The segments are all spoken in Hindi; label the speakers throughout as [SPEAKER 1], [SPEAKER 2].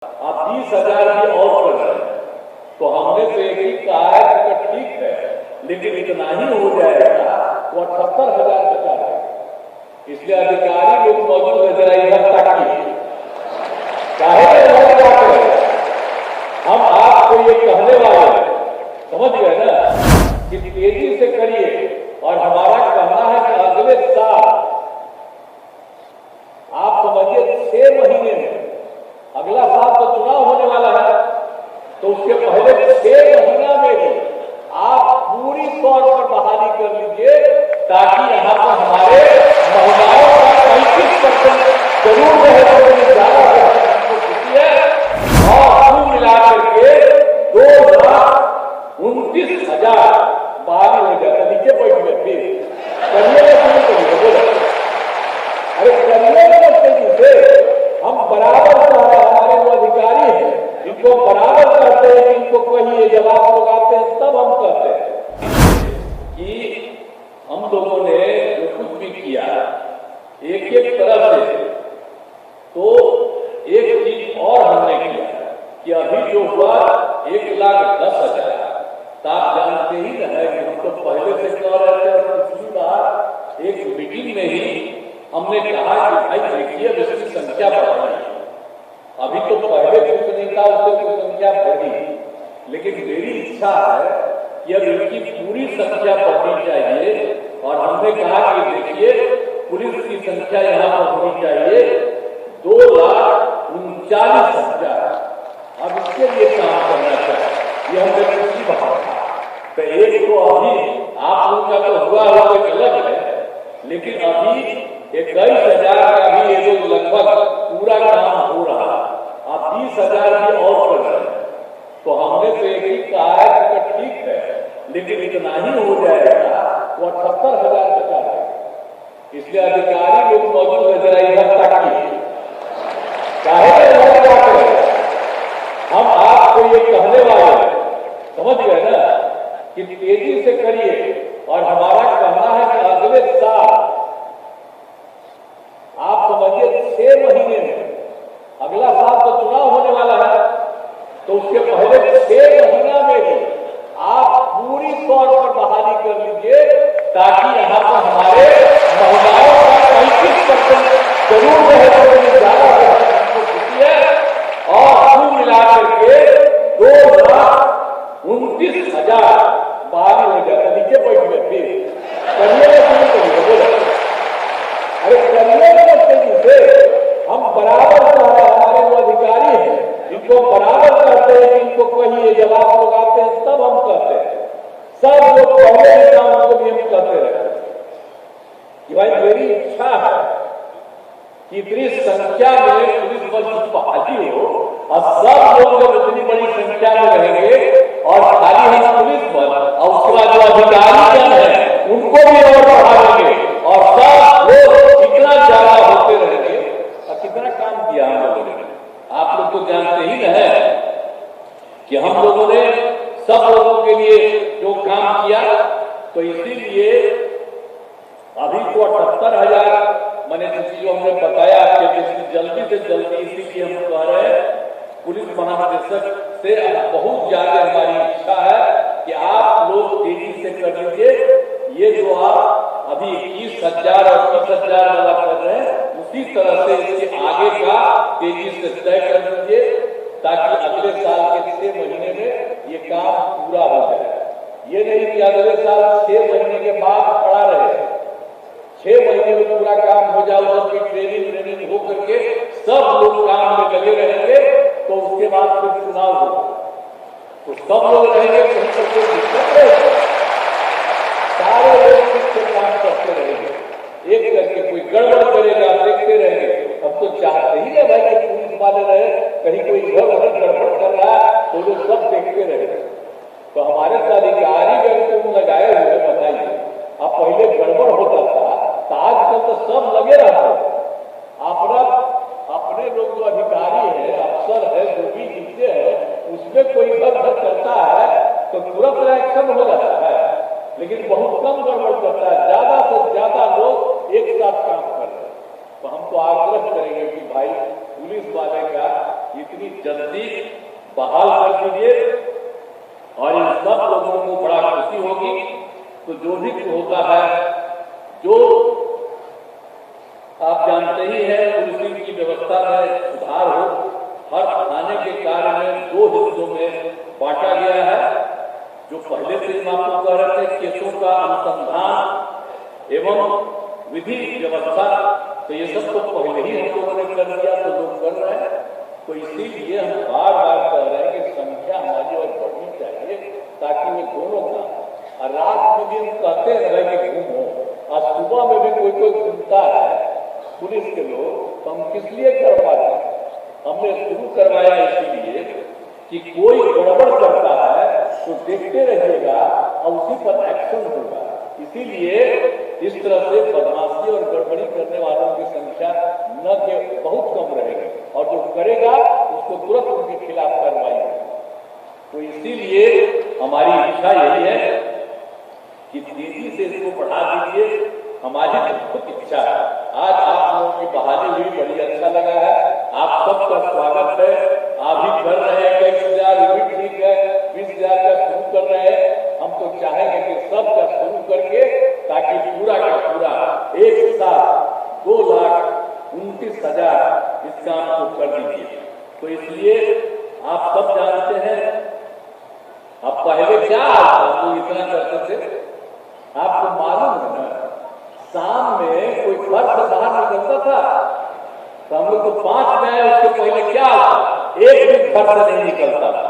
[SPEAKER 1] आप 20,000 भी और कर रहे हैं तो हमने तो एक ही कहा है कि ठीक है, लेकिन इतना ही हो जाएगा तो 78,000 बचा है। इसलिए अधिकारी लोग मौजूद है, जरा इधर ताकिए, चाहे हम आपको ये कहने वाले समझ गए ना कि तेजी से करिए। और हमारा कहना है कि अगले साल आप समझिए 6 महीने में, अगला साल तो चुनाव होने वाला है, तो उसके पहले 6 महीना में ही आप पूरी तौर पर बहाली कर लीजिए, ताकि यहाँ पर हमारे महिलाओं का 35% जरूर रहे, ज्यादा है और कुल मिलाकर के 2,29,000 बहाली हो जाता। नीचे बैठ गए फिर करिए बोलो, अरे करिए से हम बराबर कह रहे हैं। हमारे जो अधिकारी हैं इनको बराबर करते हैं, इनको कहिए जब आप लोग आते हैं तब हम कहते हैं कि हम लोगों ने जो कुछ भी किया एक एक तरफ से, तो एक चीज और हमने किया कि अभी जो हुआ 1,10,000, तो आप जानते ही रहे कि हम तो पहले से कह रहे थे। और पिछली बार एक मीटिंग में ही हमने कहा कि भाई देखिए अब इसकी संख्या बढ़ी, अभी तो पहले कुछ नहीं था, उससे कुछ संख्या बढ़ी, लेकिन मेरी इच्छा है कि अब इनकी पूरी संख्या बढ़नी चाहिए। और हमने कहा कि देखिए पुलिस की संख्या यहाँ पर होनी चाहिए 2,39,000। अब इसके लिए काम करना चाहिए, ये हमने पिछली बात। तो एक तो अभी आप लोगों का तो हुआ एक अलग है, लेकिन अभी 21,000 का भी ये लोग लगभग पूरा काम हो रहा है। आप 20,000 भी और कर रहे हैं तो हमने तो एक ही कहा है कि ठीक है, लेकिन इतना ही हो जाएगा तो 78,000 बचा है। इसलिए अधिकारी लोग मौजूद है, जरा इधर ताकिए, चाहे हम आपको ये कहने वाले समझ गए ना कि तेजी से करिए। और हमारा कहना है कि अगले साल आप समझिए 6 महीने में, अगला साल तो चुनाव होने वाला है, तो उसके पहले 6 महीना में ही आप पूरी तौर पर बहाली कर लीजिए, ताकि यहाँ पर हमारे महिलाओं का 35% जरूर रहे, ज्यादा है और कुल मिलाकर के 2,29,000 बहाली हो जाता। नीचे बैठ गए फिर करिए बोलो, अरे करिए से हम बराबर कह रहे हैं। हमारे जो अधिकारी हैं इनको बराबर करते हैं, इनको कहिए जब आप लोग आते हैं तब हम कहते हैं। सब लोग पहले उनको भी हम कहते रहे कि भाई मेरी इच्छा है कि इतनी संख्या में पुलिस बल की बहाली हो, और सब लोग जब इतनी बड़ी संख्या में रहेंगे और खाली हम पुलिस बल और उसके बाद जो अधिकारी है उनको भी और बढ़ा देंगे, और सब लोग कितना ज्यादा होते रहेंगे। और कितना काम किया हम लोगों ने, आप लोग तो जानते ही है कि हम लोगों ने सब लोगों के लिए जो काम किया। तो इसीलिए अभी तो 78,000 मैंने जो हमने बताया आपके जल्दी से जल्दी, इसीलिए हम कह रहे हैं पुलिस महानिदेशक से बहुत ज्यादा हमारी इच्छा है कि आप लोग तेजी से कर लीजिए। ये जो आप अभी 21,000 और 30,000 वाला कर रहे हैं, उसी तरह से इसके आगे का तेजी से तय कर दीजिए, ताकि अगले साल के 6 महीने में ये काम पूरा हो जाए। ये नहीं कि अगले साल 6 महीने के बाद पड़ा रहे, 6 महीने में पूरा काम हो जाए, सबकी ट्रेनिंग हो करके सब लोग काम में लगे रहेंगे, तो उसके बाद फिर चुनाव होगा, तो सब लोग रहेंगे, कहीं पर कोई दिक्कत नहीं, सारे लोग से काम करते रहेंगे, एक करके कोई गड़बड़ करेगा देखते रहेंगे। अब तो चाहते ही है भाई कि पुलिस वाले रहे, कहीं कोई इधर गड़बड़ कर रहा है तो लोग सब देखते रहेंगे। तो हमारे अधिकारी अगर तुम लगाए हुए बताइए, अब पहले गड़बड़ होता था, तो आजकल तो सब लगे रहते। अपने लोग जो अधिकारी है, अफसर है, जो भी जीते हैं, उसमें कोई गड़बड़ करता है तो तुरंत रिएक्शन हो जाता है, लेकिन बहुत कम गड़बड़ करता है। ज्यादा से ज्यादा लोग एक साथ काम कर रहे हैं। तो हम तो आग्रह करेंगे कि भाई पुलिस वाले का इतनी जल्दी बहाल कर दीजिए और इन सब लोगों को बड़ा खुशी होगी। तो जो भी होता है, जो आप जानते ही हैं, पुलिसिंग की व्यवस्था में सुधार हो। हर थाने के कार्य में 2 हिस्सों में बांटा गया है। जो पहले से हम आपको कह रहे थे, केसों का अनुसंधान एवं विधि व्यवस्था, तो ये सब तो पहले ही हम लोगों ने कर दिया, तो लोग कर रहे हैं। तो इसीलिए हम बार बार कह रहे हैं कि संख्या हमारी और बढ़नी चाहिए, ताकि वे दोनों का रात में दिन कहते रहे कि घूमो, आज सुबह में भी कोई घूमता है पुलिस के लोग, तो हम किस लिए कर पाते हैं? हमने शुरू करवाया इसीलिए कि कोई गड़बड़ करता है तो देखते रहिएगा और उसी पर एक्शन होगा। इसीलिए इस तरह से बदमाशी और गड़बड़ी करने वालों की संख्या न के बहुत कम रहेगी, और जो करेगा उसको तुरंत उनके खिलाफ कार्रवाई होगी। तो इसीलिए हमारी इच्छा यही है कि तेजी से इसको बढ़ा दीजिए। हमारी खुद इच्छा है। आज आप लोगों की बहाली हुई, बड़ी अच्छा लगा है। आप सबका स्वागत है। आप भी कर रहे हैं, 21,000 भी ठीक है, 20,000 का शुरू कर रहे हैं। हम तो चाहेंगे कि सबका शुरू करके, ताकि पूरा का पूरा एक साथ 2,29,000 इस काम को कर दीजिए। तो इसलिए आप सब जानते हैं, अब पहले क्या तो इतना करते थे, आपको मालूम है ना, शाम में कोई घर से बाहर निकलता था तो हम लोग तो 5 में आए, उसके पहले क्या एक भी घर से नहीं निकलता था,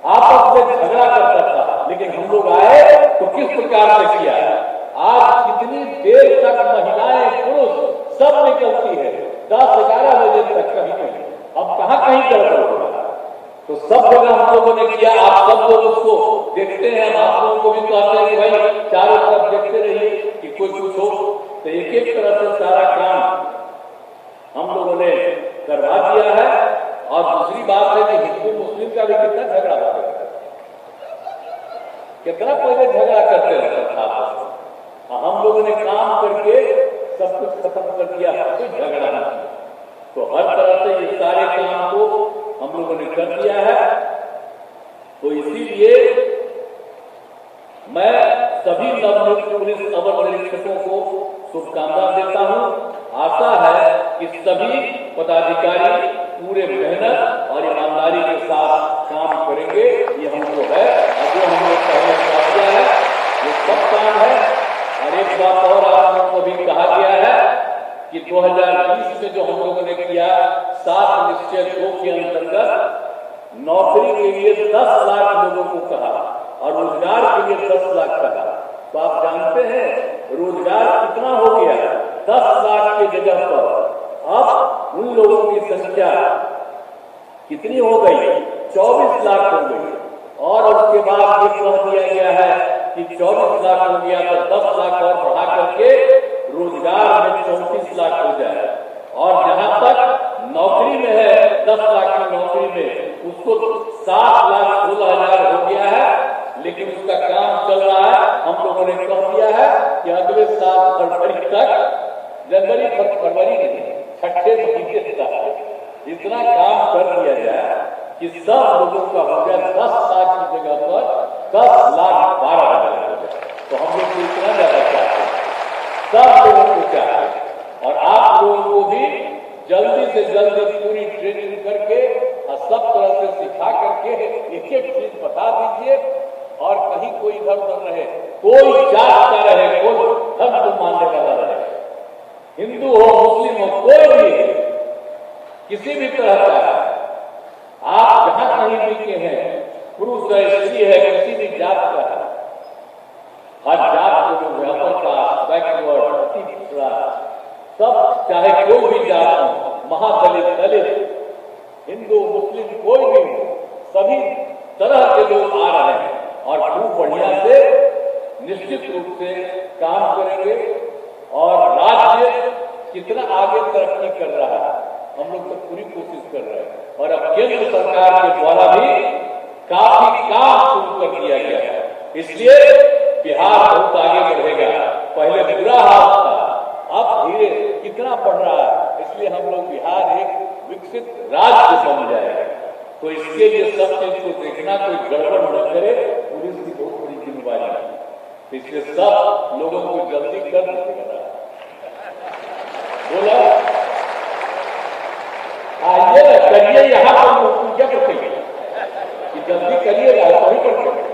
[SPEAKER 1] आपस में झगड़ा करता था। लेकिन हम लोग आए तो किस प्रकार से किया। आज कितनी देर तक महिलाएं पुरुष सब निकलती है, 10-11 बजे तक कहीं नहीं। अब कहाँ कहीं गड़बड़ होगा, तो सब जगह हम लोगों ने किया। आप सब लोग उसको देखते हैं, हम आप लोगों को भी कहते हैं कि भाई चारों तरफ देखते रहिए कि कोई कुछ हो। तो एक एक तरह से सारा काम हम लोगों ने करवा दिया है। और दूसरी बात है कि हिंदू मुस्लिम का भी कितना झगड़ा होता है, कितना पहले झगड़ा करते रहता था आपस में। हम लोगों ने काम करके सब कुछ खत्म कर दिया, कोई झगड़ा नहीं। तो हर तरह से ये सारे काम को हम लोगों ने कर दिया है। तो इसीलिए मैं सभी नवनियुक्त पुलिस अवर निरीक्षकों को शुभकामना देता हूं। आशा है कि सभी पदाधिकारी पूरे मेहनत और ईमानदारी के साथ काम करेंगे। ये हमको है, जो हमने पहले किया है ये सब काम है। और एक बात और आप लोगों को भी कहा गया है कि 2020 में जो हम लोगों ने किया 7 निश्चय 2 के अंतर्गत नौकरी के लिए 10 लाख लोगों को कहा और रोजगार के लिए 10 लाख कहा। तो आप जानते हैं रोजगार कितना हो गया, 10 लाख की जगह पर अब उन लोगों की संख्या कितनी हो गई, 24 लाख हो गई। और उसके बाद ये कह दिया गया है कि 24 लाख हो गया तो 10 लाख और बढ़ा करके रोजगार में 34 लाख हो जाए। और जहां तक नौकरी में है, 10 लाख की नौकरी में उसको 7,16,000 हो गया है। लेकिन उसका काम चल रहा है, हम लोगों ने कह दिया है कि अगले साल फरवरी तक, फरवरी नहीं, 6 महीने तक इतना काम कर दिया जाए कि सब लोगों का हो गया 10 लाख की जगह पर 10,12,000 हो जाए। तो हम लोग इतना ज्यादा चाहते हैं, सब लोगों को चाहते, और आप लोगों को भी जल्दी से जल्दी पूरी ट्रेनिंग करके और सब तरह से सिखा करके एक एक चीज बता दीजिए। और कहीं कोई इधर उधर रहे, कोई जात का रहे, कोई धर्म को मानने वाला रहे, हिंदू हो मुस्लिम हो, कोई भी किसी भी तरह का है, आप जहां कहीं भी के हैं, पुरुष है स्त्री है, किसी भी जात का है, हर जात को जो व्यापक का बैकवर्ड अति पिछड़ा सब, चाहे कोई भी जात हो, महादलित दलित हिंदू मुस्लिम कोई भी हो, सभी तरह के लोग आ रहे हैं और खूब बढ़िया से निश्चित रूप से काम करेंगे। और राज्य कितना आगे तरक्की कर रहा है, हम लोग तो पूरी कोशिश कर रहे हैं। और अब केंद्र सरकार के द्वारा भी काफी काम शुरू कर दिया गया है, इसलिए बिहार बहुत आगे बढ़ेगा। पहले बुरा हाल था, अब धीरे कितना बढ़ रहा है, इसलिए हम लोग बिहार एक विकसित राज्य बन जाए। तो इसके लिए सब चीज को देखना, कोई गड़बड़ न करे, पुलिस की बहुत बड़ी जिम्मेवारी है। इसलिए सब लोगों को जल्दी कर दीजिएगा। बोला आइए ना, करिए, यहाँ पर क्या करिए कि जल्दी करिएगा, तभी पर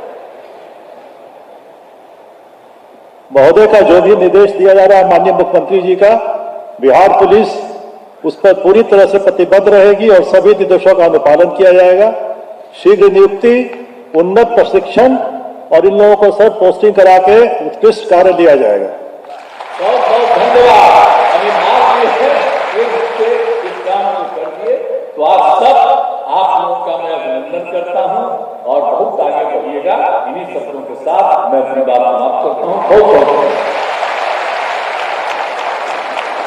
[SPEAKER 2] महोदय का जो भी निर्देश दिया जा रहा है माननीय मुख्यमंत्री जी का, बिहार पुलिस उस पर पूरी तरह से प्रतिबद्ध रहेगी और सभी निर्देशों का अनुपालन किया जाएगा। शीघ्र नियुक्ति, उन्नत प्रशिक्षण और इन लोगों को सर पोस्टिंग करा के उत्कृष्ट कार्य दिया जाएगा।
[SPEAKER 1] बहुत बहुत धन्यवाद। अभी इस काम को कर दिए तो आप सब, आप लोगों का मैं अभिनंदन करता हूं और बहुत आगे बढ़िएगा। इन्हीं शब्दों के साथ मैं अपनी बात समाप्त करता हूं। बहुत बहुत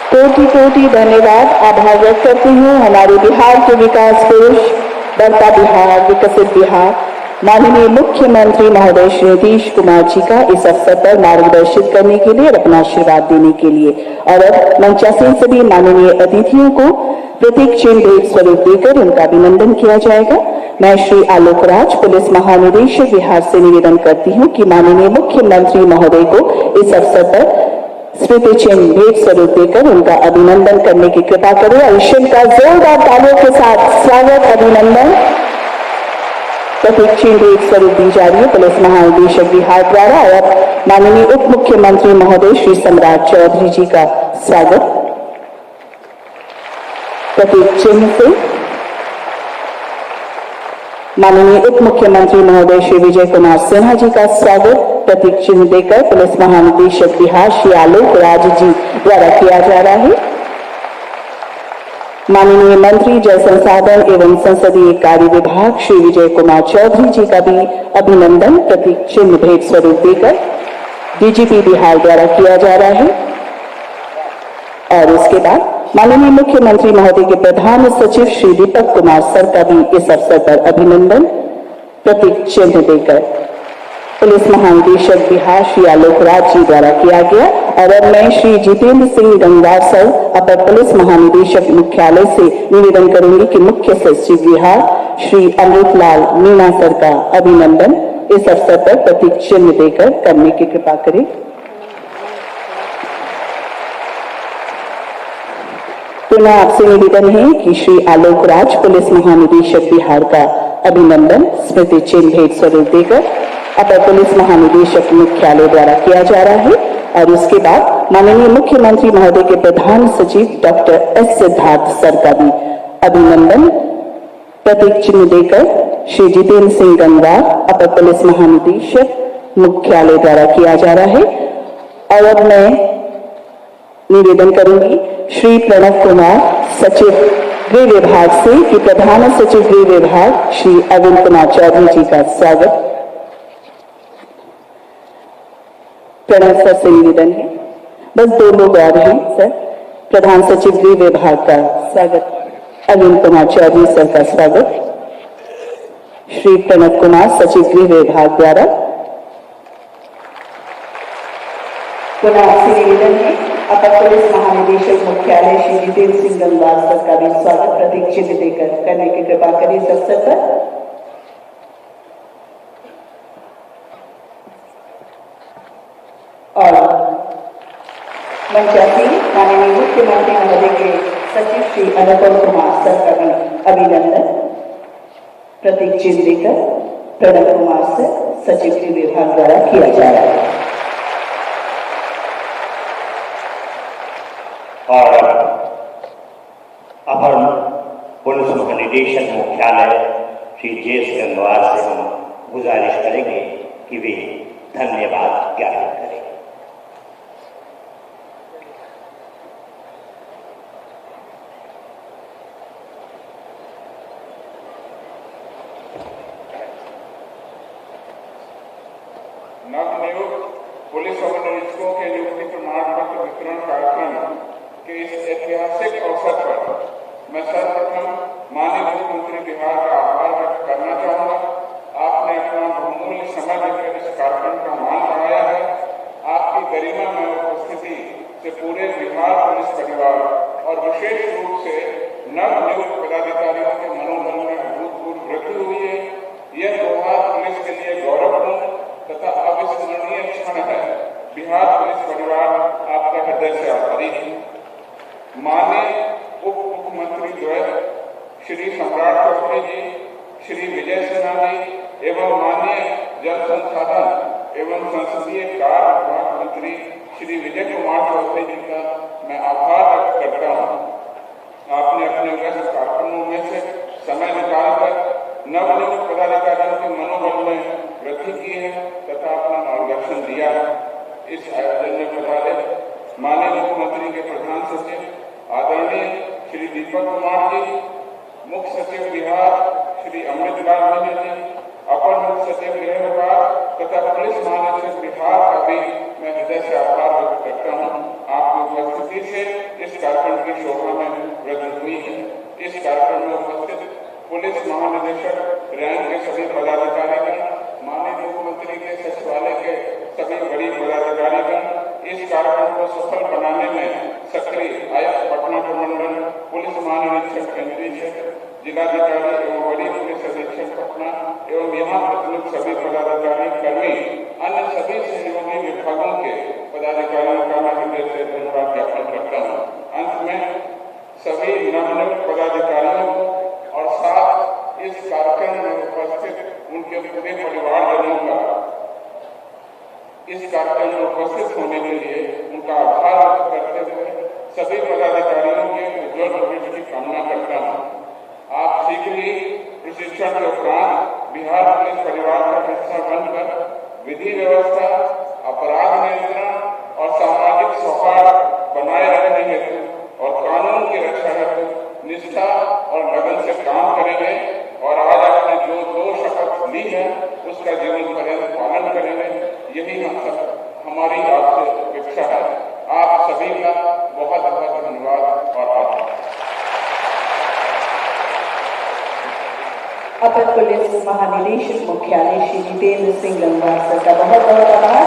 [SPEAKER 3] कोटि कोटि धन्यवाद, आभार व्यक्त करती हूँ हमारे बिहार के विकास पुरुष, बढ़ता बिहार, विकसित बिहार, माननीय मुख्यमंत्री महोदय श्री नीतीश कुमार जी का इस अवसर पर मार्गदर्शित करने के लिए और अपना आशीर्वाद देने के लिए। और अब मंचासीन सभी माननीय अतिथियों को प्रतीक चिन्ह भेंट स्वरूप देकर उनका अभिनंदन किया जाएगा। मैं श्री आलोक राज, पुलिस महानिदेशक बिहार से निवेदन करती हूँ कि माननीय मुख्यमंत्री महोदय को इस अवसर पर स्मृति चिन्ह भेंट स्वरूप देकर उनका अभिनंदन करने की कृपा करें। और ईश्वर का जोरदार तालियों के साथ स्वागत, अभिनंदन। प्रतीक चिन्ह भेंट स्वरूप दी जा रही है पुलिस महानिदेशक बिहार द्वारा। और माननीय उप मुख्यमंत्री महोदय श्री सम्राट चौधरी जी का स्वागत। प्रतीक चिन्ह से माननीय उप मुख्यमंत्री महोदय श्री विजय कुमार सिन्हा जी का स्वागत प्रतीक चिन्ह देकर पुलिस महानिदेशक बिहार श्री आलोक राज जी द्वारा किया जा रहा है। माननीय मंत्री जल संसाधन एवं संसदीय कार्य विभाग श्री विजय कुमार चौधरी जी का भी अभिनंदन प्रतीक चिन्ह भेंट स्वरूप देकर डीजीपी बिहार द्वारा किया जा रहा है। और उसके बाद माननीय मुख्यमंत्री महोदय के प्रधान सचिव श्री दीपक कुमार सर का भी इस अवसर पर अभिनंदन प्रतीक चिन्ह देकर पुलिस महानिदेशक बिहार श्री आलोक राज जी द्वारा किया गया। और अब मैं श्री जितेंद्र सिंह गंगवार सर, अपर पुलिस महानिदेशक मुख्यालय से निवेदन करूंगी कि मुख्य सचिव बिहार श्री अमृतलाल मीणा सर का अभिनंदन इस अवसर पर प्रतीक चिन्ह देकर करने की कृपा करें। पुनः आपसे निवेदन है कि श्री आलोक राज, पुलिस महानिदेशक बिहार का अभिनंदन स्मृति चिन्ह भेंट स्वरूप देकर अपर पुलिस महानिदेशक मुख्यालय द्वारा किया जा रहा है। और उसके बाद माननीय मुख्यमंत्री महोदय के प्रधान सचिव डॉक्टर एस सिद्धार्थ सर का भी अभिनंदन प्रतीक चिन्ह देकर श्री जितेंद्र सिंह गंगवार, अपर पुलिस महानिदेशक मुख्यालय द्वारा किया जा रहा है। और अब मैं निवेदन करूंगी श्री प्रणव कुमार, सचिव गृह विभाग से, कि प्रधान सचिव गृह विभाग श्री अरविंद कुमार चौधरी जी का स्वागत। प्रणव सर से निवेदन है, बस 2 लोग और हैं सर। प्रधान सचिव गृह विभाग का स्वागत, अरविंद कुमार चौधरी सर का स्वागत। श्री प्रणव कुमार, सचिव गृह विभाग द्वारा। पुनः आपसे निवेदन है अपर पुलिस महानिदेशक मुख्यालय श्री जितेंद्र सिंह गंगवार सर का भी स्वागत प्रतीक चिन्ह देकर करने की कृपा करें इस अवसर पर। और मंचासी माननीय मुख्यमंत्री महोदय के सचिव श्री अनुपम कुमार सर का भी अभिनंदन प्रतीक चिन्ह देकर प्रणव कुमार सर, सचिव गृह विभाग द्वारा किया जा रहा है।
[SPEAKER 4] और अपर पुलिस महानिदेशक मुख्यालय श्री जे.एस. गंगवार से हम गुजारिश करेंगे कि वे धन्यवाद ज्ञापन करें।
[SPEAKER 5] नवनियुक्त पुलिस महानिरीक्षकों के नियुक्ति प्रमाण पत्र वितरण कार्यक्रम के इस ऐतिहासिक अवसर पर मैं सर्वप्रथम माननीय मुख्यमंत्री बिहार का आभार व्यक्त करना चाहूंगा। आपने अपना बहुमूल्य समय देकर इस कार्यक्रम का मान बढ़ाया है। आपकी गरिमा में उपस्थिति से पूरे बिहार पुलिस परिवार और विशेष रूप से नवनियुक्त श्री विजय सिन्हा जी एवं माननीय जल संसाधन एवं संसदीय कार्य विभाग मंत्री श्री विजय कुमार चौधरी जी का मैं आभार व्यक्त करता हूँ। आपने अपने व्यस्त कार्यक्रमों में से समय निकालकर नवनियुक्त पदाधिकारियों के मनोबल में वृद्धि की है तथा अपना मार्गदर्शन दिया है। इस आयोजन में पधारे माननीय मुख्यमंत्री के प्रधान सचिव आदरणीय श्री दीपक कुमार जी, मुख्य सचिव बिहार श्री अमृत लाल मीणा जी, अपर मुख्य सचिव गृह विभाग तथा पुलिस महानिदेशक बिहार का भी मैं हृदय से आभार व्यक्त करता हूँ। आपकी उपस्थिति से इस कार्यक्रम की शोभा में वृद्धि हुई है। इस कार्यक्रम में उपस्थित पुलिस महानिदेशक रैंक के सभी पदाधिकारीगण, माननीय मुख्यमंत्री के सचिवालय के सभी बड़ी पदाधिकारीगण, इस कार्यक्रम को सफल बनाने में सक्रिय आयुक्त पटना प्रमंडल, पुलिस महानिरीक्षक केंद्रीय क्षेत्र, जिलाधिकारी एवं बड़ी पुलिस अधीक्षक पटना एवं यहाँ प्रमुख सभी पदाधिकारी कर्मी, अन्य सभी सहयोगी विभागों के पदाधिकारियों का मैं हृदय से धन्यवाद ज्ञापन करता हूँ। अंत में सभी नवनियुक्त पदाधिकारियों और साथ इस कार्यक्रम में उपस्थित उनके पूरे परिवारजनों का इस कार्यक्रम में उपस्थित होने के लिए उनका आभार व्यक्त करते हुए सभी पदाधिकारियों के उज्ज्वल भविष्य की कामना करता हूँ। आप शीघ्र ही प्रशिक्षण के उपरांत बिहार पुलिस परिवार का हिस्सा बनकर विधि व्यवस्था, अपराध नियंत्रण और सामाजिक सौहार्द बनाए रखने हेतु और कानून की रक्षा हेतु निष्ठा और लगन से काम करेंगे और आज आपने जो दो शपथ ली है उसका जीवन पर्यंत पालन करेंगे। यही हमारी आपसे अपेक्षा है। आप सभी का बहुत बहुत धन्यवाद और आभार।
[SPEAKER 3] अपर पुलिस महानिदेशक मुख्यालय श्री जितेंद्र सिंह गंगवार सर का बहुत बहुत आभार।